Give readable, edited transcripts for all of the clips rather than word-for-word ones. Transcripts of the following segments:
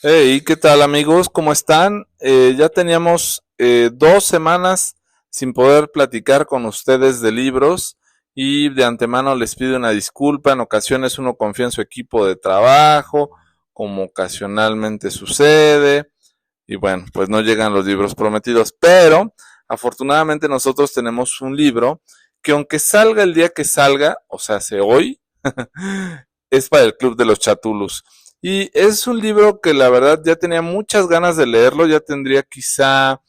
Hey, ¿qué tal amigos? ¿Cómo están? Ya teníamos 2 semanas sin poder platicar con ustedes de libros y de antemano les pido una disculpa. En ocasiones uno confía en su equipo de trabajo, como ocasionalmente sucede, y bueno, pues no llegan los libros prometidos. Pero afortunadamente nosotros tenemos un libro que aunque salga el día que salga, o sea, hace hoy, es para el Club de los Chatulus. Y es un libro que la verdad ya tenía muchas ganas de leerlo, ya tendría quizá,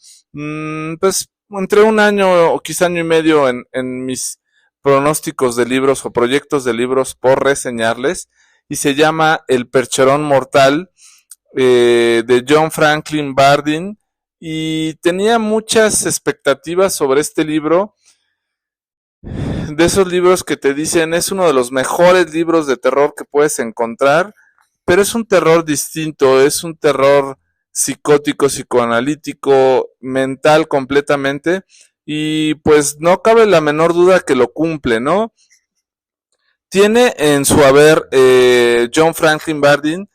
pues, entre un año o quizá año y medio en mis pronósticos de libros o proyectos de libros por reseñarles. Y se llama El Percherón Mortal, de John Franklin Bardeen. Y tenía muchas expectativas sobre este libro, de esos libros que te dicen es uno de los mejores libros de terror que puedes encontrar, pero es un terror distinto, es un terror psicótico, psicoanalítico, mental completamente, y pues no cabe la menor duda que lo cumple, ¿no? Tiene en su haber John Franklin Bardeen,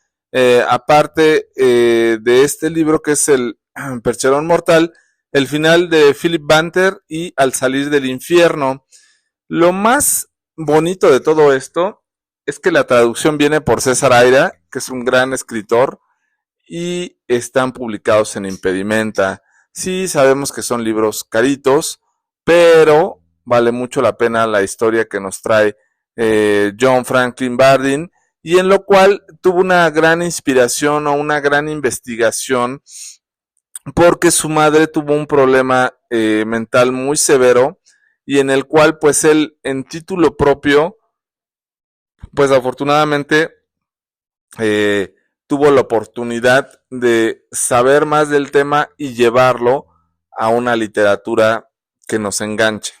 aparte de este libro que es el Percherón Mortal, el final de Philip Banter y Al salir del infierno. Lo más bonito de todo esto es que la traducción viene por César Aira, que es un gran escritor, y están publicados en Impedimenta. Sí, sabemos que son libros caritos, pero vale mucho la pena la historia que nos trae John Franklin Bardeen, y en lo cual tuvo una gran inspiración o una gran investigación porque su madre tuvo un problema mental muy severo y en el cual pues él en título propio pues afortunadamente tuvo la oportunidad de saber más del tema y llevarlo a una literatura que nos enganche.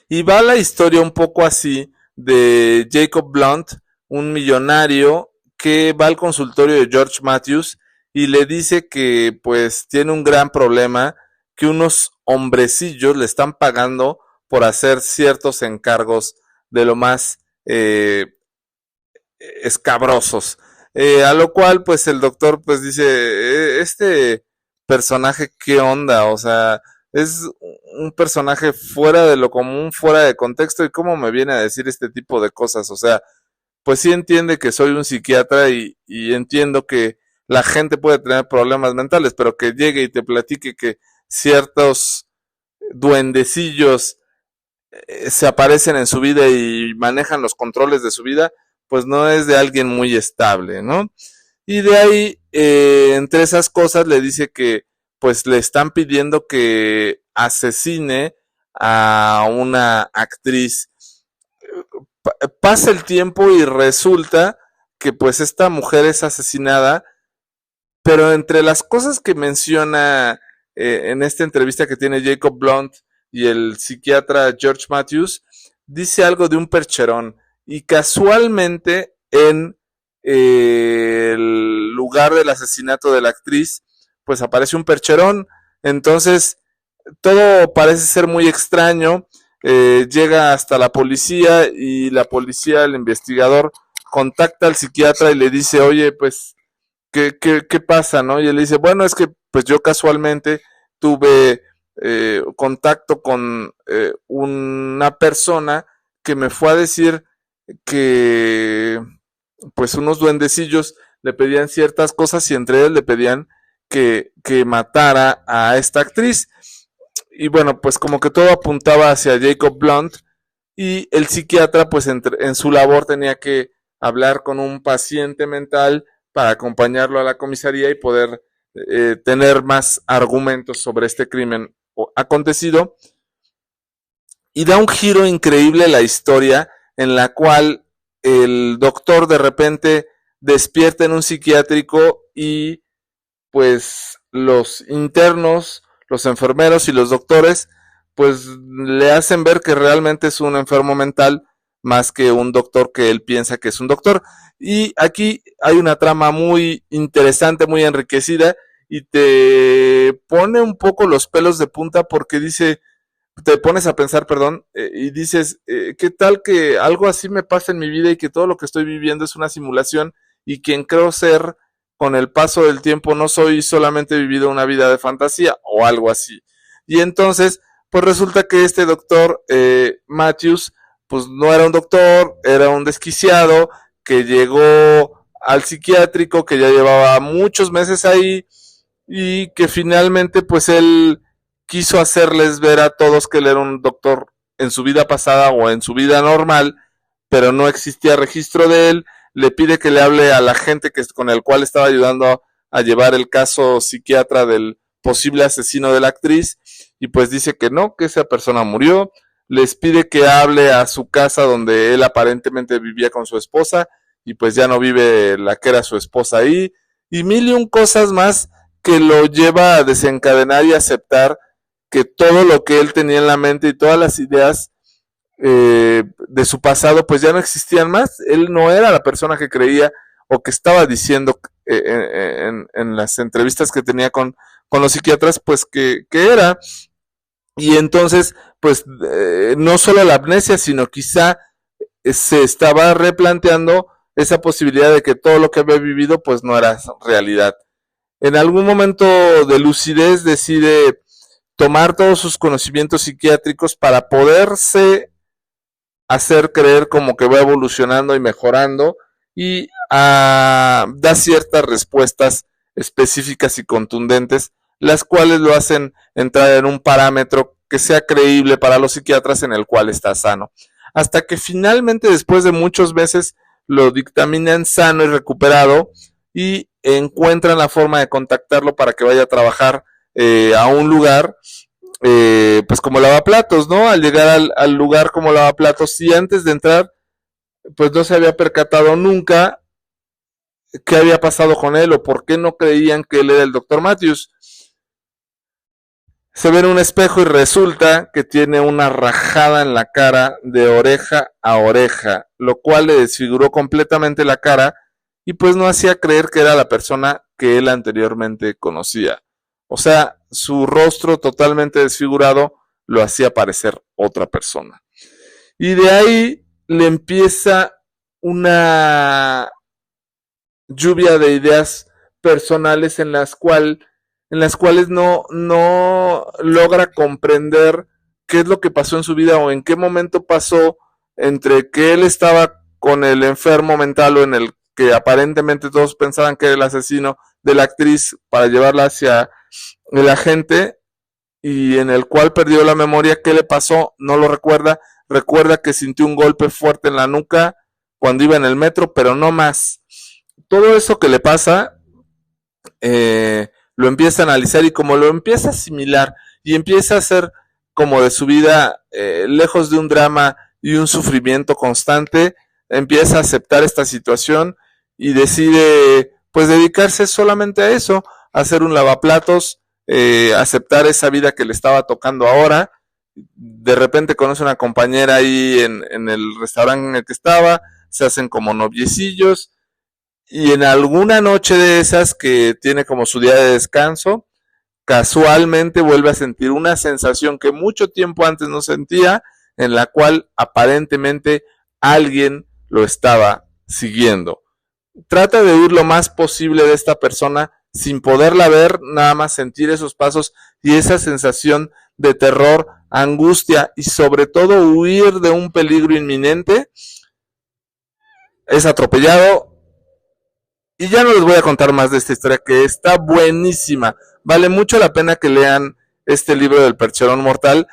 Y va la historia un poco así de Jacob Blunt, un millonario que va al consultorio de George Matthews y le dice que pues tiene un gran problema, que unos hombrecillos le están pagando por hacer ciertos encargos de lo más escabrosos. A lo cual pues el doctor pues dice, este personaje qué onda, o sea, es un personaje fuera de lo común, fuera de contexto, y cómo me viene a decir este tipo de cosas, o sea, pues sí entiende que soy un psiquiatra y entiendo que la gente puede tener problemas mentales, pero que llegue y te platique que ciertos duendecillos se aparecen en su vida y manejan los controles de su vida, pues no es de alguien muy estable, ¿no? Y de ahí, entre esas cosas, le dice que pues le están pidiendo que asesine a una actriz. Pasa el tiempo y resulta que pues esta mujer es asesinada, pero entre las cosas que menciona en esta entrevista que tiene Jacob Blunt y el psiquiatra George Matthews, dice algo de un percherón. Y casualmente en el lugar del asesinato de la actriz, pues aparece un percherón. Entonces, todo parece ser muy extraño. Llega hasta la policía y la policía, el investigador, contacta al psiquiatra y le dice, oye, pues ¿qué pasa, no? Y él dice, bueno, es que pues yo casualmente tuve contacto con una persona que me fue a decir que pues unos duendecillos le pedían ciertas cosas y entre ellos le pedían que matara a esta actriz. Y bueno, pues como que todo apuntaba hacia Jacob Blunt y el psiquiatra pues en su labor tenía que hablar con un paciente mental para acompañarlo a la comisaría y poder tener más argumentos sobre este crimen acontecido. Y da un giro increíble la historia en la cual el doctor de repente despierta en un psiquiátrico y pues los internos, los enfermeros y los doctores pues le hacen ver que realmente es un enfermo mental más que un doctor que él piensa que es un doctor. Y aquí hay una trama muy interesante, muy enriquecida y te pone un poco los pelos de punta porque dice, te pones a pensar, perdón, y dices, ¿qué tal que algo así me pasa en mi vida y que todo lo que estoy viviendo es una simulación y quien creo ser con el paso del tiempo no soy solamente vivido una vida de fantasía o algo así. Y entonces, pues resulta que este doctor Matthews, pues no era un doctor, era un desquiciado que llegó al psiquiátrico, que ya llevaba muchos meses ahí y que finalmente pues él quiso hacerles ver a todos que él era un doctor en su vida pasada o en su vida normal, pero no existía registro de él. Le pide que le hable a la gente con el cual estaba ayudando a llevar el caso psiquiatra del posible asesino de la actriz, y pues dice que no, que esa persona murió. Les pide que hable a su casa donde él aparentemente vivía con su esposa, y pues ya no vive la que era su esposa ahí, y mil y un cosas más que lo lleva a desencadenar y aceptar que todo lo que él tenía en la mente y todas las ideas de su pasado pues ya no existían más. Él no era la persona que creía o que estaba diciendo en las entrevistas que tenía con los psiquiatras pues que era. Y entonces pues no solo la amnesia, sino quizá se estaba replanteando esa posibilidad de que todo lo que había vivido pues no era realidad. En algún momento de lucidez decide tomar todos sus conocimientos psiquiátricos para poderse hacer creer como que va evolucionando y mejorando, y da ciertas respuestas específicas y contundentes, las cuales lo hacen entrar en un parámetro que sea creíble para los psiquiatras en el cual está sano. Hasta que finalmente, después de muchos meses, lo dictaminan sano y recuperado y encuentran la forma de contactarlo para que vaya a trabajar a un lugar pues como lavaplatos, ¿no? Al llegar al lugar como lavaplatos, y antes de entrar pues no se había percatado nunca qué había pasado con él o por qué no creían que él era el Dr. Matthews. Se ve en un espejo y resulta que tiene una rajada en la cara de oreja a oreja, lo cual le desfiguró completamente la cara y pues no hacía creer que era la persona que él anteriormente conocía. O sea, su rostro totalmente desfigurado lo hacía parecer otra persona. Y de ahí le empieza una lluvia de ideas personales en las cuales no logra comprender qué es lo que pasó en su vida o en qué momento pasó entre que él estaba con el enfermo mental o en el que aparentemente todos pensaban que era el asesino de la actriz para llevarla hacia el agente, y en el cual perdió la memoria. ¿Qué le pasó? No lo recuerda. Recuerda que sintió un golpe fuerte en la nuca cuando iba en el metro, pero no más. Todo eso que le pasa lo empieza a analizar, y como lo empieza a asimilar y empieza a hacer como de su vida, lejos de un drama y un sufrimiento constante, empieza a aceptar esta situación y decide pues dedicarse solamente a eso, a hacer un lavaplatos, aceptar esa vida que le estaba tocando ahora. De repente conoce una compañera ahí en el restaurante en el que estaba, se hacen como noviecillos, y en alguna noche de esas que tiene como su día de descanso, casualmente vuelve a sentir una sensación que mucho tiempo antes no sentía, en la cual aparentemente alguien lo estaba siguiendo. Trata de huir lo más posible de esta persona sin poderla ver, nada más sentir esos pasos y esa sensación de terror, angustia y sobre todo huir de un peligro inminente. Es atropellado. Y ya no les voy a contar más de esta historia, que está buenísima. Vale mucho la pena que lean este libro del Percherón Mortal.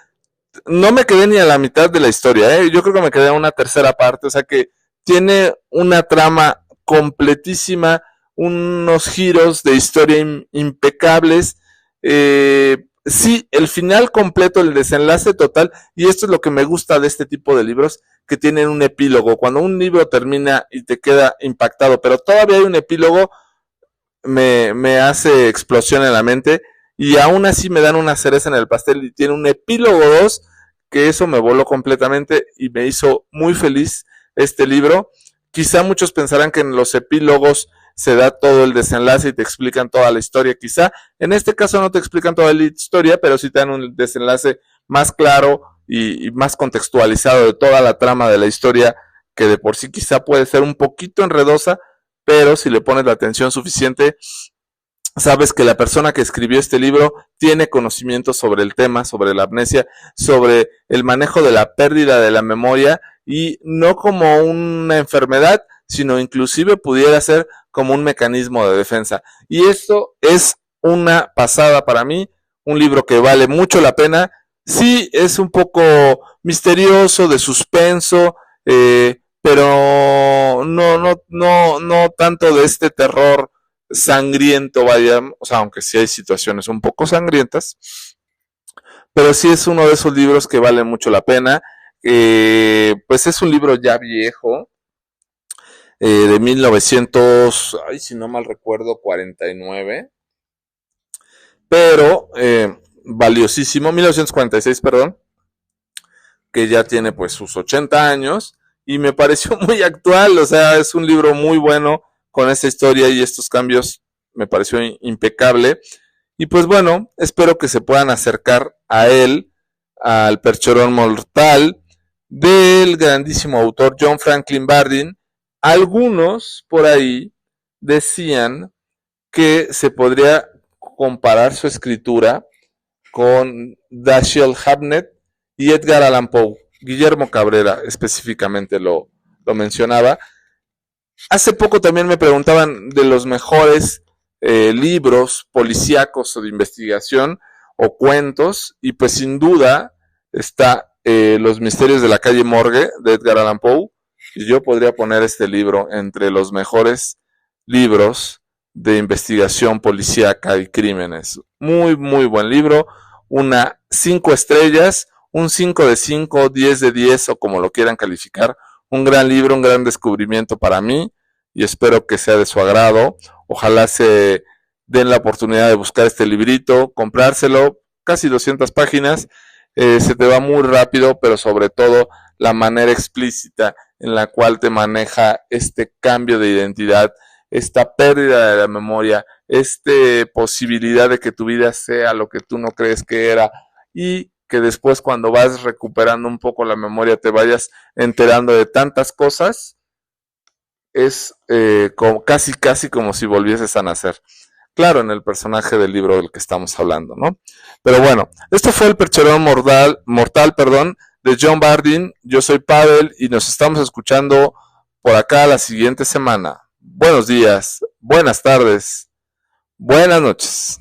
No me quedé ni a la mitad de la historia, yo creo que me quedé a una tercera parte. O sea que tiene una trama completísima, unos giros de historia impecables. Sí, el final completo, el desenlace total, y esto es lo que me gusta de este tipo de libros, que tienen un epílogo. Cuando un libro termina y te queda impactado, pero todavía hay un epílogo, me hace explosión en la mente, y aún así me dan una cereza en el pastel y tiene un epílogo 2, que eso me voló completamente y me hizo muy feliz este libro. Quizá muchos pensarán que en los epílogos se da todo el desenlace y te explican toda la historia. Quizá en este caso no te explican toda la historia, pero sí te dan un desenlace más claro y más contextualizado de toda la trama de la historia, que de por sí quizá puede ser un poquito enredosa, pero si le pones la atención suficiente, sabes que la persona que escribió este libro tiene conocimiento sobre el tema, sobre la amnesia, sobre el manejo de la pérdida de la memoria, y no como una enfermedad, sino inclusive pudiera ser como un mecanismo de defensa. Y esto es una pasada para mí, un libro que vale mucho la pena. Sí, es un poco misterioso, de suspenso, pero no tanto de este terror sangriento, vaya, o sea, aunque sí hay situaciones un poco sangrientas, pero sí es uno de esos libros que vale mucho la pena. Pues es un libro ya viejo, de 1900, ay, si no mal recuerdo, 49, pero valiosísimo, 1946, perdón, que ya tiene pues sus 80 años, y me pareció muy actual, o sea, es un libro muy bueno con esta historia y estos cambios, me pareció impecable. Y pues bueno, espero que se puedan acercar a él, al Percherón Mortal, del grandísimo autor John Franklin Bardeen. Algunos por ahí decían que se podría comparar su escritura con Dashiell Hammett y Edgar Allan Poe. Guillermo Cabrera específicamente lo mencionaba. Hace poco también me preguntaban de los mejores libros policíacos o de investigación o cuentos, y pues sin duda está Los misterios de la calle Morgue de Edgar Allan Poe, y yo podría poner este libro entre los mejores libros de investigación policíaca y crímenes. Muy, muy buen libro, una 5 estrellas, un 5 de 5, 10 de 10 o como lo quieran calificar. Un gran libro, un gran descubrimiento para mí, y espero que sea de su agrado. Ojalá se den la oportunidad de buscar este librito, comprárselo, casi 200 páginas, se te va muy rápido, pero sobre todo la manera explícita en la cual te maneja este cambio de identidad, esta pérdida de la memoria, esta posibilidad de que tu vida sea lo que tú no crees que era, y que después cuando vas recuperando un poco la memoria te vayas enterando de tantas cosas. Es como, casi como si volvieses a nacer. Claro, en el personaje del libro del que estamos hablando, ¿no? Pero bueno, esto fue el Percherón Mortal, perdón, de John Bardeen. Yo soy Pavel y nos estamos escuchando por acá la siguiente semana. Buenos días, buenas tardes, buenas noches.